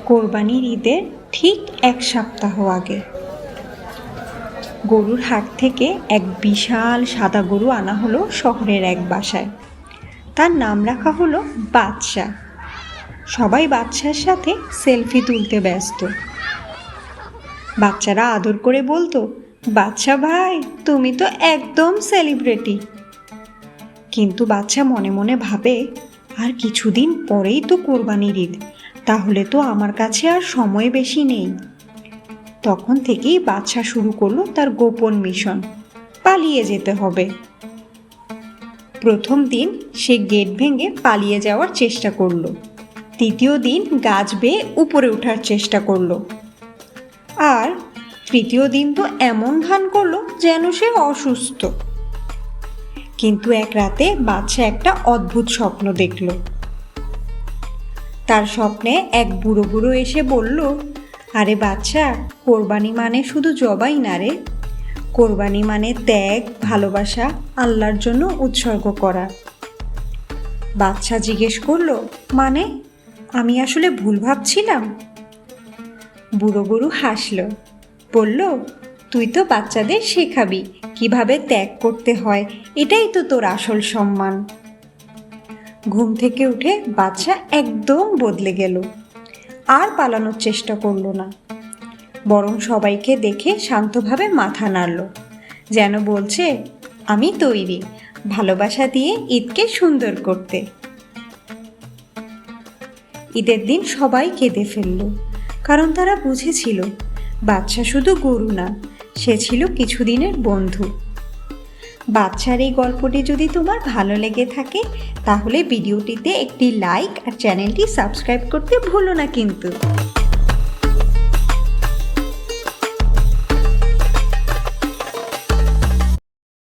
কোরবানির ঈদের ঠিক 1 সপ্তাহ আগে গরুর হাট থেকে এক বিশাল সাদা গরু আনা হলো শহরের এক বাসায়। তার নাম রাখা হলো বাদশা। সবাই বাদশার সাথে সেলফি তুলতে ব্যস্ত। বাচ্চারা আদর করে বলতো, বাদশা ভাই, তুমি তো একদম সেলিব্রিটি। কিন্তু বাচ্চা মনে মনে ভাবে, আর কিছুদিন পরেই তো কোরবানির ঈদ, তাহলে তো আমার কাছে আর সময় বেশি নেই। তখন থেকেই বাদশা শুরু করলো তার গোপন মিশন, পালিয়ে যেতে হবে। প্রথম দিন সে গেট ভেঙে পালিয়ে যাওয়ার চেষ্টা করলো। দ্বিতীয় দিন গাছ বেয়ে উপরে ওঠার চেষ্টা করলো। আর তৃতীয় দিন তো এমন ভান করলো যেন সে অসুস্থ। কিন্তু এক রাতে বাদশা একটা অদ্ভুত স্বপ্ন দেখল। তার স্বপ্নে এক বুড়ো এসে বলল, আরে বাচ্চা, কোরবানি মানে শুধু জবাই না রে। কোরবানি মানে ত্যাগ, ভালোবাসা, আল্লাহর জন্য উৎসর্গ করা। বাচ্চা জিজ্ঞেস করলো, মানে আমি আসলে ভুল ভাবছিলাম? বুড়ো হাসল, বলল, তুই তো বাচ্চাদের শেখাবি কিভাবে ত্যাগ করতে হয়, এটাই তো তোর আসল সম্মান। ঘুম থেকে উঠে বাচ্চা একদম বদলে গেল। আর পালানোর চেষ্টা করলো না, বরং সবাইকে দেখে শান্তভাবে মাথা নাড়ল, যেন বলছে, আমি তৈরি ভালোবাসা দিয়ে ঈদকে সুন্দর করতে। ঈদের দিন সবাই কেঁদে ফেলল, কারণ তারা বুঝেছিল বাচ্চা শুধু গরু না, সে ছিল কিছুদিনের বন্ধু। বাচ্চার এই গল্পটি যদি তোমার ভালো লেগে থাকে, তাহলে ভিডিওটিতে একটি লাইক আর চ্যানেলটি সাবস্ক্রাইব করতে ভুলো না কিন্তু।